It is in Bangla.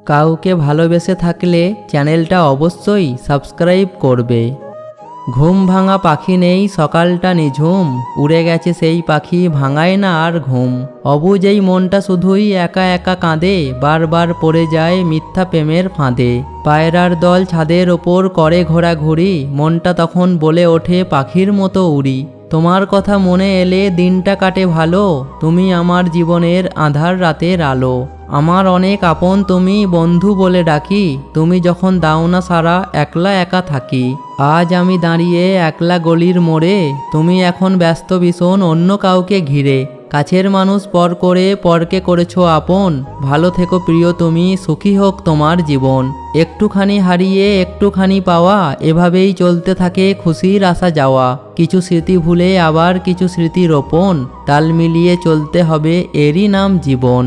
কাউকে ভালোবেসে থাকলে চ্যানেলটা অবশ্যই সাবস্ক্রাইব করবে। ঘুম ভাঙা পাখি নেই, সকালটা নিঝুম, উড়ে গেছে সেই পাখি, ভাঙায় না আর ঘুম। অবুঝ এই মনটা শুধুই একা একা কাঁদে, বারবার পড়ে যায় মিথ্যা প্রেমের ফাঁদে। পায়রার দল ছাদের ওপর করে ঘোরাঘুরি, মনটা তখন বলে ওঠে পাখির মতো উড়ি। তোমার কথা মনে এলে দিনটা কাটে ভালো, তুমি আমার জীবনের আঁধার রাতের আলো। আমার অনেক আপন তুমি, বন্ধু বলে ডাকি, তুমি যখন দাও না সারা একলা একা থাকি। আজ আমি দাঁড়িয়ে একলা গলির মোড়ে, তুমি এখন ব্যস্ত ভীষণ অন্য কাউকে ঘিরে। কাছের মানুষ পর করে পরকে করেছো আপন, ভালো থেকো প্রিয় তুমি, সুখী হোক তোমার জীবন। একটুখানি হারিয়ে একটুখানি পাওয়া, এভাবেই চলতে থাকে খুশির আসা যাওয়া। কিছু স্মৃতি ভুলে আবার কিছু স্মৃতি রোপণ, তাল মিলিয়ে চলতে হবে এরই নাম জীবন।